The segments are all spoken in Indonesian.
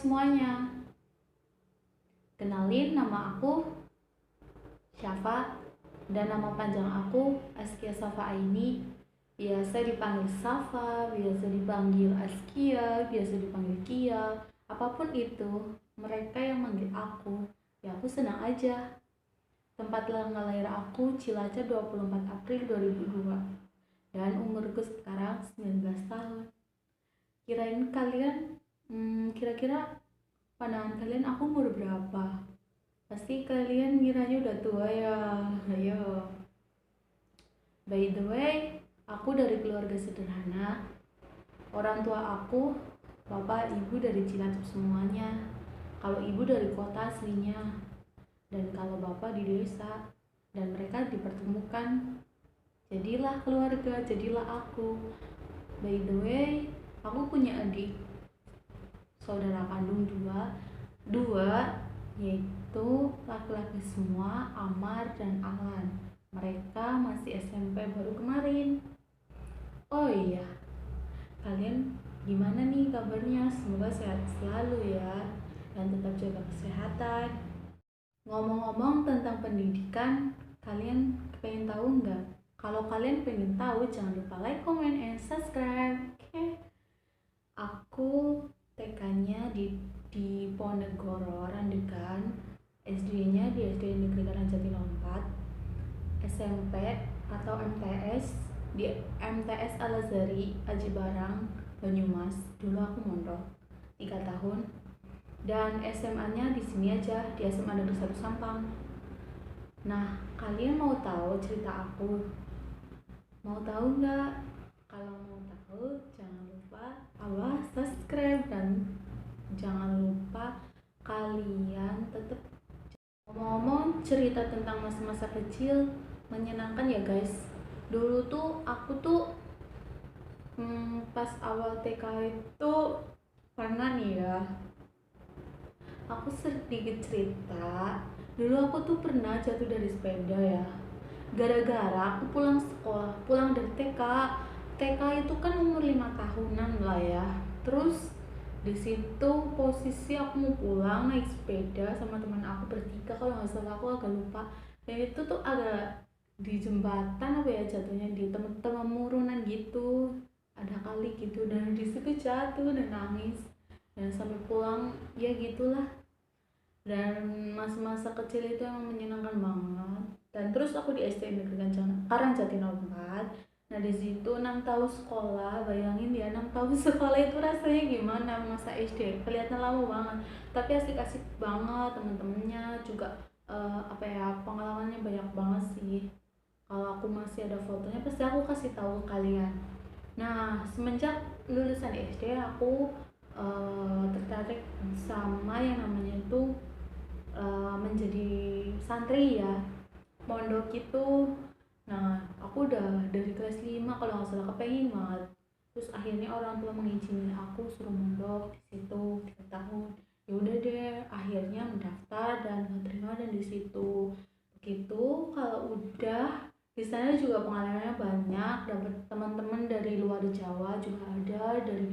semuanya. Kenalin, nama aku Syafa dan nama panjang aku Askia Safa Aini. Biasa dipanggil Safa, biasa dipanggil Askia, biasa dipanggil Kia. Apapun itu, mereka yang manggil aku, ya aku senang aja. Tempat tanggal lahir aku Cilacap 24 April 2002. Dan umurku sekarang 19 tahun. Kirain kalian, kira-kira pandangan kalian aku umur berapa? Pasti kalian ngiranya udah tua ya. Ayo. By the way, aku dari keluarga sederhana. Orang tua aku, bapak, ibu dari Cilacap semuanya. Kalau ibu dari kota aslinya. Dan kalau bapak di desa. Dan mereka dipertemukan. Jadilah keluarga, jadilah aku. By the way, aku punya adik saudara kandung dua, yaitu laki-laki semua, Amar dan Alan. Mereka masih SMP baru kemarin. Oh iya, kalian gimana nih kabarnya? Semoga sehat selalu ya, dan tetap jaga kesehatan. Ngomong-ngomong tentang pendidikan, kalian pengen tahu nggak? Kalau kalian pengen tahu, jangan lupa like, comment, and subscribe. Oke? Aku TK-nya di Ponegoro, Randegan, SD-nya di SD Negeri Karangjati 4, SMP atau MTS di MTS Al Azhari Aji Barang, Banyumas. Dulu aku mondok 3 tahun. Dan SMA-nya di sini aja, di SMA Negeri 1 Sampang. Nah, kalian mau tahu cerita aku? Mau tahu nggak? Kalau mau tahu, jangan lupa subscribe dan jangan lupa kalian tetap. Ngomong-ngomong cerita tentang masa-masa kecil menyenangkan ya guys. Dulu tuh aku tuh pas awal TK itu pernah nih ya, aku sedikit cerita. Dulu aku tuh pernah jatuh dari sepeda ya, gara-gara aku pulang dari TK itu kan umur 5 tahunan lah ya. Terus di situ posisi aku mau pulang naik sepeda sama teman aku bertiga, kalau nggak salah, aku agak lupa. Dan itu tuh agak di jembatan apa ya jatuhnya, di tengah murunan gitu, ada kali gitu, dan di situ jatuh dan nangis. Dan sampai pulang ya gitulah. Dan masa-masa kecil itu emang menyenangkan banget. Dan terus aku di SD Negeri Karangjati 4. Nah di situ 6 tahun sekolah, bayangin ya 6 tahun sekolah itu rasanya gimana. Masa SD kelihatan lama banget, tapi asik-asik banget, temen-temennya juga pengalamannya banyak banget sih. Kalau aku masih ada fotonya pasti aku kasih tahu ke kalian. Nah semenjak lulusan SD aku tertarik sama yang namanya itu menjadi santri ya, mondok itu. Nah aku udah dari kelas 5 kalau nggak salah, kepengen banget. Terus akhirnya orang tua mengizinin aku suruh mondok di situ 3 tahun. Ya udah deh, akhirnya mendaftar dan keterima dan di situ. Begitu kalau udah di sana juga pengalamannya banyak, dapat teman-teman dari luar Jawa juga ada, dari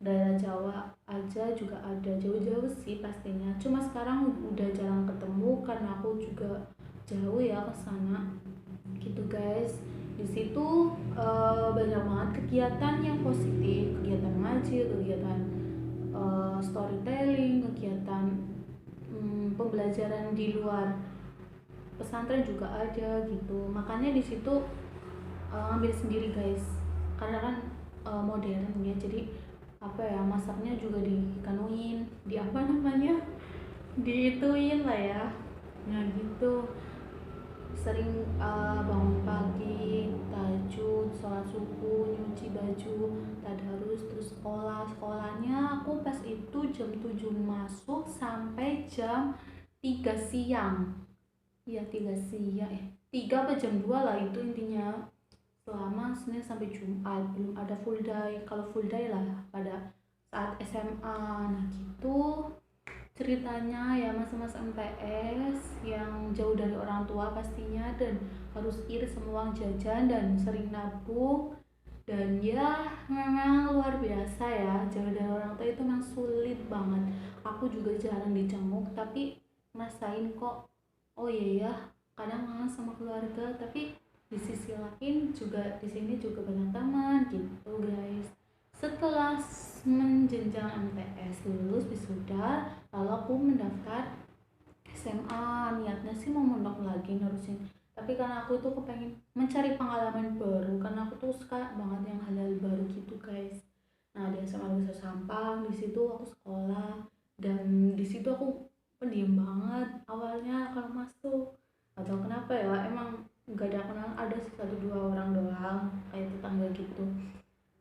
daerah Jawa aja juga ada, jauh-jauh sih pastinya. Cuma sekarang udah jarang ketemu karena aku juga jauh ya ke sana. Gitu guys. Di situ banyak banget kegiatan yang positif, kegiatan ngaji, kegiatan storytelling, kegiatan pembelajaran di luar pesantren juga ada gitu. Makanya di situ ngambil sendiri guys, karena kan modern ya, jadi masaknya juga dikanuin, diituin lah ya. Nah gitu, sering bangun pagi, tahajud, sholat subuh, nyuci baju, tadarus, terus sekolahnya aku pas itu jam 7 masuk sampai jam 3 siang. Iya 3 siang, 3 apa jam 2 lah itu intinya, selama Senin sampai Jumat. Belum ada full day. Kalau full day lah pada saat SMA. Nah gitu ceritanya ya, masa-masa MTS yang jauh dari orang tua pastinya, dan harus irit semua uang jajan dan sering nabung. Dan ya memang luar biasa ya, jauh dari orang tua itu memang sulit banget. Aku juga jarang dijenguk tapi ngerasain kok, oh iya ya, kadang kangen sama keluarga, tapi di sisi lain juga di sini juga banyak teman gitu guys. Setelah menjenjang MTS lulus wisuda, lalu aku mendaftar SMA. Niatnya sih mau mondok lagi nerusin, tapi karena aku tuh kepengen mencari pengalaman baru, karena aku tuh suka banget yang hal-hal baru gitu guys. Nah di SMA Nusa Sampang, di situ aku sekolah, dan di situ aku pendiam banget awalnya kalau masuk. Atau kenapa ya, emang gak ada kenal, ada satu dua orang doang kayak tetangga gitu.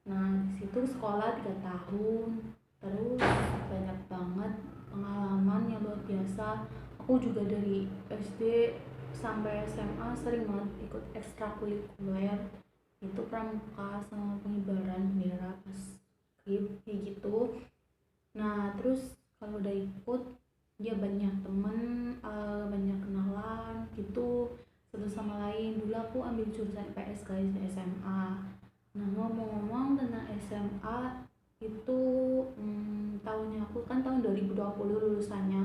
Nah di situ sekolah 3 tahun, terus banyak banget pengalaman yang luar biasa. Aku juga dari SD sampai SMA sering banget ikut ekstrakurikuler, itu pramuka sama pengibaran bendera pas kayak gitu. Nah terus kalau udah ikut dia banyak temen, banyak kenalan gitu satu sama lain. Dulu aku ambil jurusan IPS guys di SMA. Nah ngomong-ngomong tentang SMA itu, tahunnya aku kan tahun 2020 lulusannya,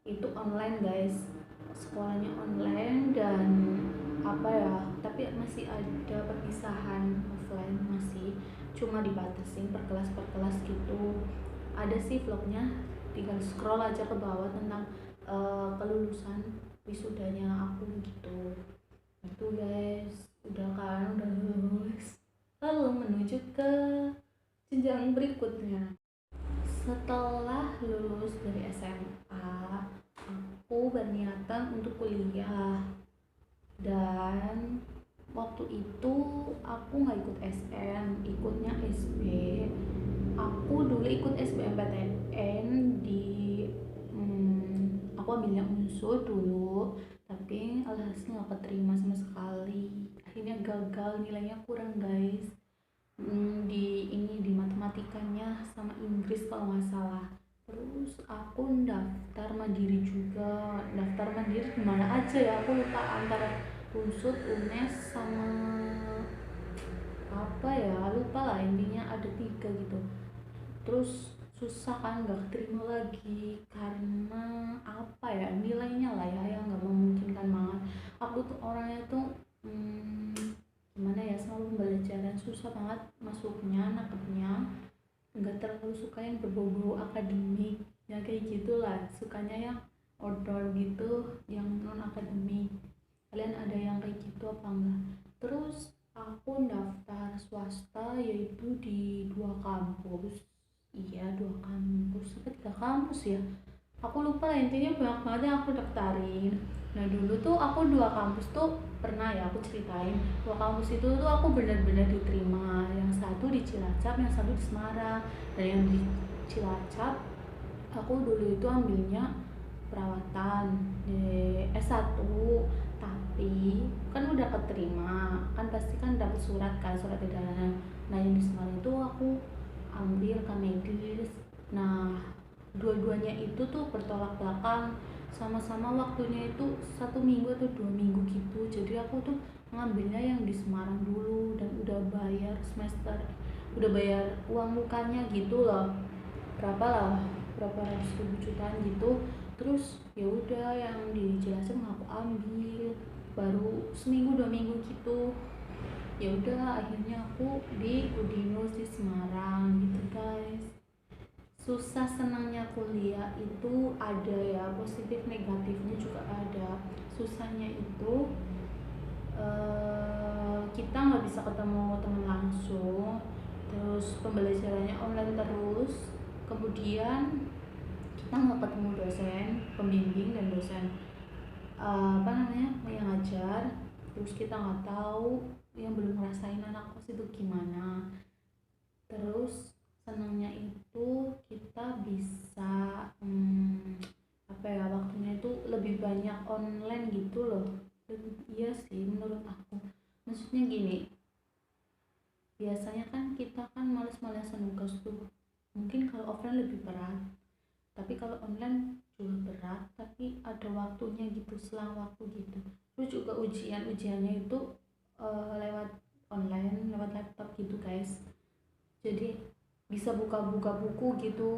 itu online guys, sekolahnya online. Dan apa ya, tapi masih ada perpisahan offline, masih cuma dibatasin per kelas gitu. Ada sih vlognya, tinggal scroll aja ke bawah tentang kelulusan wisudanya aku gitu. Itu guys, udah kan, udah lulus, lalu menuju ke jenjang berikutnya. Setelah lulus dari SMA, aku berniatan untuk kuliah. Dan waktu itu aku nggak ikut SN, ikutnya SB. Aku dulu ikut SBMPTN di, aku ambilnya unsur dulu, tapi alhasil nggak keterima sama sekali. Akhirnya gagal, nilainya kurang guys. Di ini, di matematikanya sama Inggris kalau nggak salah. Terus aku daftar mandiri juga. Daftar mandiri gimana aja ya, aku lupa, antara unsur, UNES, sama apa ya, lupa lah, intinya ada 3 gitu. Terus susah kan, nggak terima lagi karena apa ya, nilainya lah ya yang nggak memungkinkan banget. Aku tuh orangnya tuh, gimana ya, selalu pembelajaran, susah banget masuknya, nangkepnya. Nggak terlalu suka yang berbau-bau akademik ya, kayak gitulah, sukanya yang outdoor gitu, yang non akademik. Kalian ada yang kayak gitu apa enggak? Terus aku daftar swasta, yaitu di 2 kampus. Iya, 2 kampus apa 3 kampus ya, aku lupa lah, intinya banyak banget yang aku daftarin. Nah dulu tuh aku 2 kampus tuh pernah ya aku ceritain. 2 kampus itu tuh aku benar-benar diterima, yang satu di Cilacap, yang satu di Semarang. Dan yang di Cilacap aku dulu itu ambilnya perawatan di S1, tapi kan udah keterima kan, pasti kan dapat surat kan, surat edaran. Nah yang di Semarang itu aku ambil ke medis. Nah dua-duanya itu tuh bertolak belakang, sama-sama waktunya itu 1 minggu atau 2 minggu gitu. Jadi aku tuh ngambilnya yang di Semarang dulu, dan udah bayar semester, udah bayar uang mukanya gitu loh, berapa lah, berapa ratus ribu jutaan gitu. Terus ya udah yang di Cilacap aku ambil baru seminggu 2 minggu gitu. Ya udah akhirnya aku di Udinus di Semarang gitu guys. Susah senangnya kuliah itu ada ya, positif negatifnya juga ada. Susahnya itu kita nggak bisa ketemu teman langsung, terus pembelajarannya online terus, kemudian kita nggak ketemu dosen pembimbing dan dosen apa namanya yang ngajar. Terus kita nggak tahu, yang belum ngerasain anak kos itu gimana. Terus senangnya itu kita bisa, apa ya, waktunya itu lebih banyak online gitu loh. Iya sih menurut aku, maksudnya gini, biasanya kan kita kan males-malesan nugas tuh, mungkin kalau offline lebih berat, tapi kalau online juga berat, tapi ada waktunya gitu, selang waktu gitu. Terus juga ujiannya itu lewat online, lewat gitu guys. Jadi bisa buka-buka buku gitu.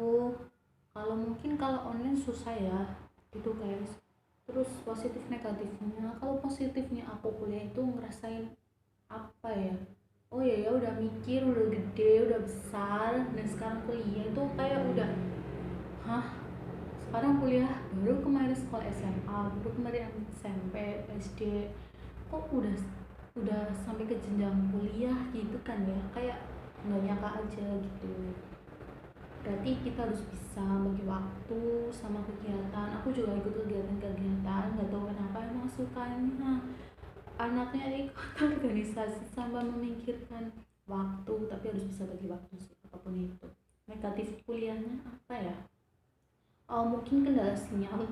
Kalau mungkin kalau online susah ya gitu guys. Terus positif negatifnya, kalau positifnya aku kuliah itu ngerasain apa ya, oh ya ya udah mikir, udah gede, udah besar, dan sekarang kuliah itu kayak udah, hah, sekarang kuliah, baru kemarin sekolah SMA, baru kemarin SMP, SD, kok udah sampai ke jenjang kuliah gitu kan ya, kayak nggak nyangka aja gitu. Berarti kita harus bisa bagi waktu sama kegiatan. Aku juga ikut kegiatan-kegiatan, nggak tahu kenapa emang sukanya anaknya ikut organisasi sama memikirkan waktu, tapi harus bisa bagi waktu sih apapun itu. Negatif kuliahnya apa ya, oh mungkin kendala sinyal.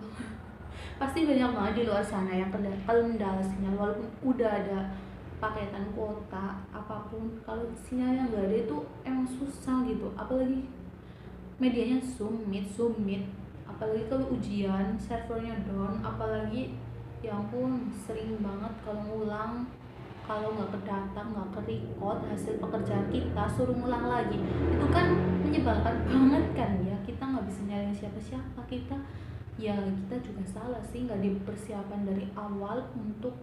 Pasti banyak banget di luar sana yang kendala sinyal, walaupun udah ada paketan kuota apapun, kalau sinyalnya nggak ada itu emang susah gitu. Apalagi medianya Zoom Meet, apalagi kalau ujian servernya down, apalagi ya ampun sering banget kalau ngulang, kalau nggak kedata, nggak ke record hasil pekerjaan kita, suruh ngulang lagi, itu kan menyebalkan banget kan ya. Kita nggak bisa nyalain siapa-siapa, kita ya kita juga salah sih nggak dipersiapkan dari awal untuk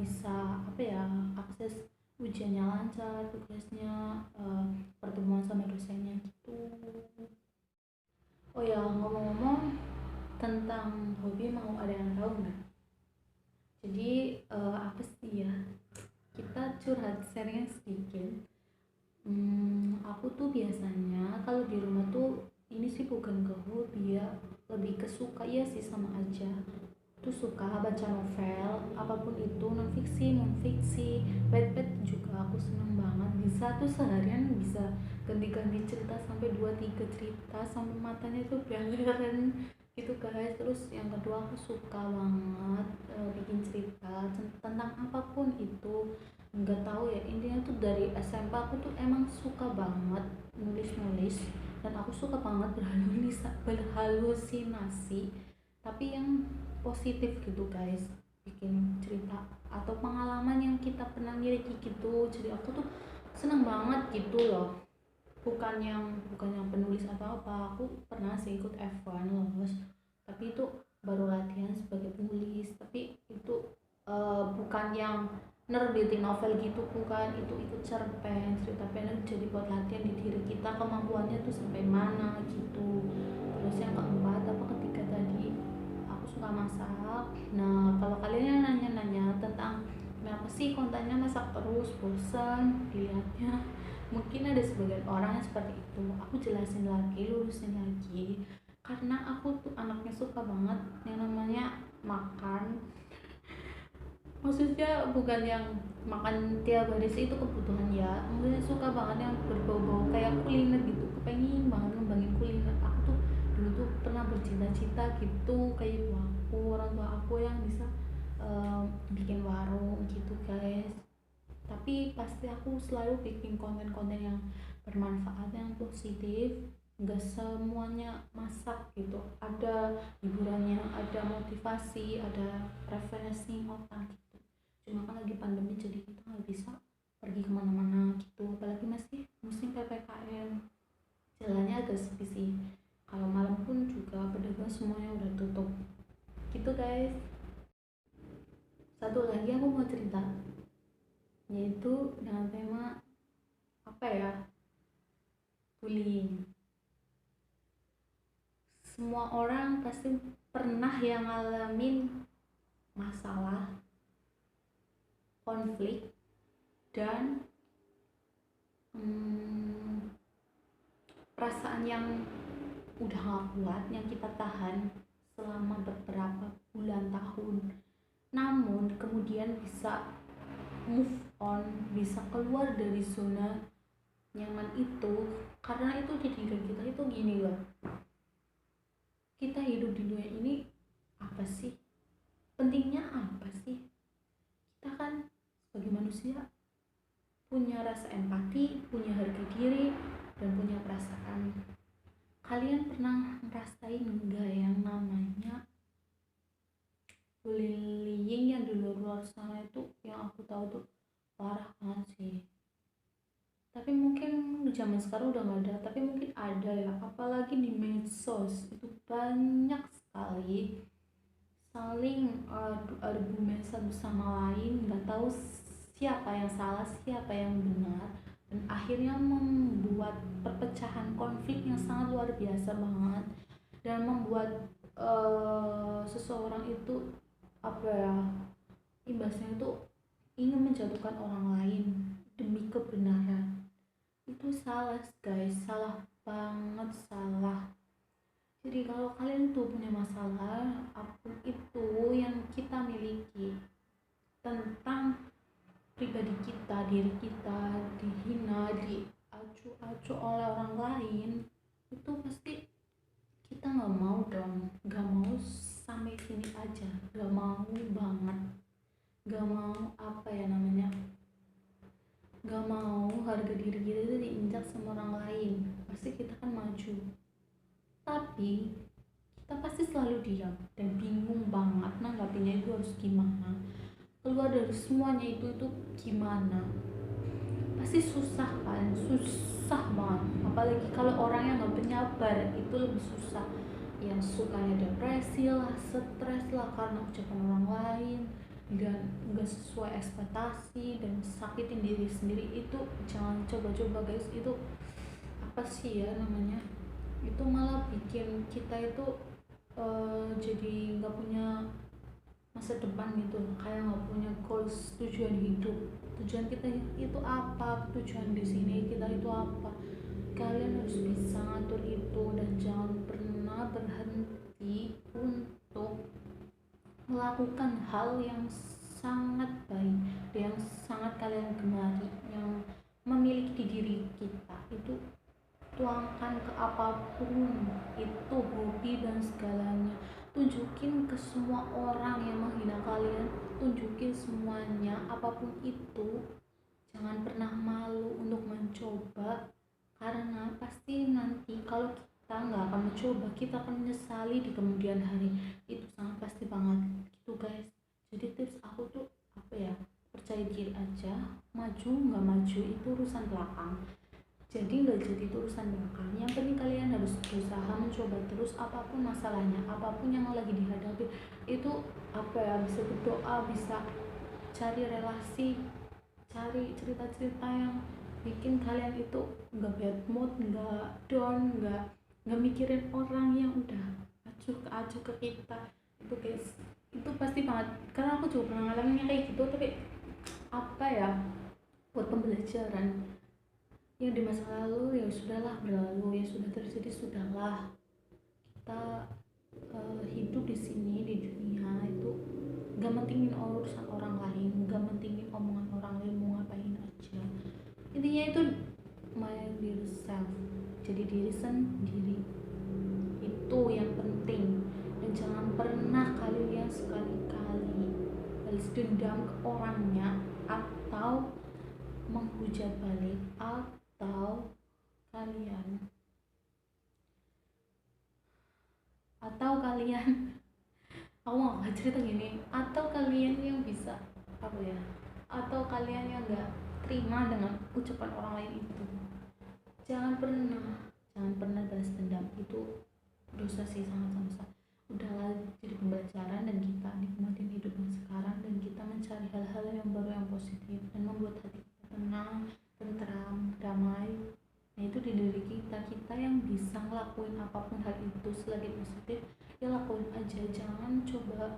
bisa apa ya, akses ujiannya lancar, tugasnya, pertemuan sama dosennya gitu. Oh ya, ngomong-ngomong tentang hobi, mau ada yang tahu nggak? Jadi apa sih ya, kita curhat sharing sedikit. Aku tuh biasanya kalau di rumah tuh ini sih bukan ke hobi ya, lebih ke suka ya sih, sama aja. Tuh suka baca novel, apapun itu, non fiksi, non fiksi, pet juga aku seneng banget. Bisa tuh seharian bisa ganti-ganti cerita sampai 2 3 cerita sampai matanya tuh beler gitu guys. Terus yang kedua aku suka banget bikin cerita tentang apapun itu, nggak tahu ya, intinya tuh dari SMP aku tuh emang suka banget nulis-nulis, dan aku suka banget berhalusinasi, tapi yang positif gitu guys, bikin cerita atau pengalaman yang kita pernah miliki gitu. Jadi aku tuh seneng banget gitu loh, bukan yang penulis atau apa. Aku pernah sih ikut F1 lolos, tapi itu baru latihan sebagai penulis, tapi itu bukan yang nerbitin novel gitu, bukan, itu ikut cerpen, cerita pendek, jadi buat latihan di diri kita kemampuannya tuh sampai mana gitu. Terus yang keempat apa ketiga tadi, aku suka masak. Nah kalau kalian yang nanya-nanya tentang kenapa sih kontennya masak terus, bosan dilihatnya, mungkin ada sebagian orang yang seperti itu. Aku jelasin lagi, lurusin lagi, karena aku tuh anaknya suka banget yang namanya makan. Maksudnya bukan yang makan tiap hari sih, itu kebutuhan ya, maksudnya suka banget yang berbau-bau kayak kuliner gitu, kepengen banget ngembangin kuliner. Aku tuh dulu tuh pernah bercita-cita gitu kayak ibu aku, orang tua aku yang bisa bikin warung gitu guys. Tapi pasti aku selalu bikin konten-konten yang bermanfaat, yang positif, nggak semuanya masak gitu, ada hiburannya, ada motivasi, ada refreshing otak gitu. Cuma kan lagi pandemi jadi kita nggak bisa pergi kemana-mana gitu, apalagi masih musim PPKM, jalannya agak sepi sih. Kalau malam pun juga pedagang semuanya udah tutup gitu guys. Satu lagi aku mau cerita, yaitu dengan tema apa ya, bullying. Semua orang pasti pernah yang ngalamin masalah, konflik, dan perasaan yang udah gak kuat yang kita tahan selama beberapa bulan, tahun, namun kemudian bisa move on, bisa keluar dari zona nyaman itu. Karena itu di diri kita itu gini loh, kita hidup di dunia ini apa sih, pentingnya apa sih? Kita kan sebagai manusia punya rasa empati, punya harga diri, dan punya perasaan. Kalian pernah ngerasain enggak yang namanya bullying yang di luar sana itu? Yang aku tahu tuh parah banget sih. Tapi mungkin zaman sekarang udah nggak ada, tapi mungkin ada ya, apalagi di medsos itu banyak sekali saling argumen satu sama lain, nggak tahu siapa yang salah siapa yang benar, dan akhirnya membuat perpecahan konflik yang sangat luar biasa banget, dan membuat seseorang itu apa ya, imbasnya itu ingin menjatuhkan orang lain demi kebenaran. Itu salah guys, salah banget, salah. Jadi kalau kalian tuh punya masalah apapun itu yang kita miliki tentang pribadi kita, diri kita dihina, diacu-acu oleh orang lain, itu pasti kita nggak mau dong, nggak mau sampai sini aja, nggak mau banget, nggak mau apa ya namanya, nggak mau harga diri kita itu diinjak sama orang lain. Pasti kita kan maju, tapi kita pasti selalu diam dan bingung banget nanggapinya itu harus gimana, keluar dari semuanya itu gimana. Pasti susah kan, susah banget, apalagi kalau orang yang nggak penyabar itu lebih susah, yang sukanya depresi lah, stres lah karena ucapan orang lain dan nggak sesuai ekspektasi dan sakitin diri sendiri. Itu jangan coba-coba guys, itu apa sih ya namanya, itu malah bikin kita itu jadi nggak punya masa depan gitu, kayak nggak punya goals, tujuan hidup. Tujuan kita itu apa, tujuan di sini kita itu apa. Kalian harus bisa ngatur itu dan jangan pernah berhenti untuk melakukan hal yang sangat baik, yang sangat kalian gemari, yang memiliki di diri kita itu. Tuangkan ke apapun itu, hobi dan segalanya, tunjukin ke semua orang yang menghina kalian, tunjukin semuanya apapun itu. Jangan pernah malu untuk mencoba, karena pasti nanti kalau kita nggak akan mencoba, kita akan menyesali di kemudian hari. Itu sangat pasti banget gitu guys. Jadi tips aku tuh apa ya, percaya diri aja, maju nggak maju itu urusan belakang. Jadi nggak jadi itu urusan belakang, yang penting kalian harus berusaha mencoba terus apapun masalahnya, apapun yang lagi dihadapi itu. Apa ya, bisa berdoa, bisa cari relasi, cari cerita-cerita yang bikin kalian itu nggak bad mood, nggak down, nggak mikirin orang yang udah acuh ke kita. Itu guys, itu pasti banget, karena aku juga pernah ngalamin kayak gitu. Tapi apa ya, buat pembelajaran. Yang di masa lalu ya sudahlah, berlalu, yang sudah terjadi sudahlah. Kita hidup di sini di dunia itu gak mentingin urusan orang lain, gak mentingin omongan orang lain mau ngapain aja. Intinya itu mind yourself, jadi diri sendiri, itu yang penting. Dan jangan pernah kalian sekali-kali balas dendam ke orangnya, atau menghujat balik, atau kalian aku nggak cerita gini, atau kalian yang bisa apa ya, atau kalian yang nggak terima dengan ucapan orang lain itu. Jangan pernah balas dendam, itu dosa sih, sangat dosa. Udahlah, jadi pembelajaran dan kita nikmatin hidup yang sekarang, dan kita mencari hal-hal yang baru yang positif dan membuat hati kita tenang, tentram, damai. Nah itu di diri kita yang bisa ngelakuin apapun hal itu selagi positif, ya lakuin aja. Jangan coba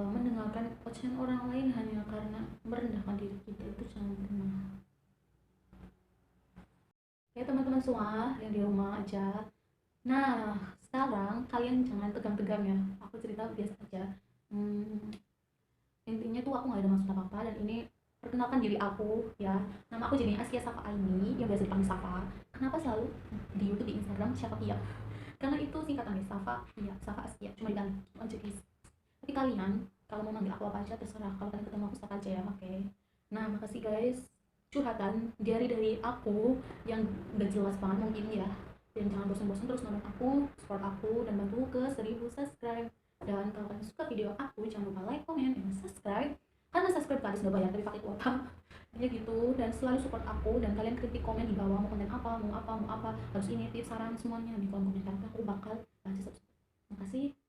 mendengarkan ocehan orang lain hanya karena merendahkan diri kita, itu jangan pernah. Ya teman-teman semua yang di rumah aja, nah sekarang kalian jangan tegang-tegang ya, aku cerita biasa aja. Intinya tuh aku nggak ada maksud apa-apa, dan ini perkenalkan diri aku ya. Nama aku jadi Askia Safa Aini, yang biasa dipanggil Safa. Kenapa selalu di YouTube, di Instagram siapa Pia? Karena itu singkatan guys, Safa Pia, Safa Askia, cuma diganti aja guys. Tapi kalian kalau mau manggil aku apa aja terserah, kalau kalian ketemu aku Safa aja ya, oke? Nah makasih guys, curhatan dari aku yang gak jelas banget mungkin ya. Dan jangan bosan-bosan terus nonton aku, support aku, dan bantu ke 1000 subscribe. Dan kalau kalian suka video aku, jangan lupa like, comment, dan subscribe. Karena subscribe kalian nggak bayar, tapi pakai kuota. ya gitu, dan selalu support aku, dan kalian kritik komen di bawah mau konten apa, mau apa, harus ini tips saran semuanya di kolom komentar, aku bakal kasih subscribe. Makasih.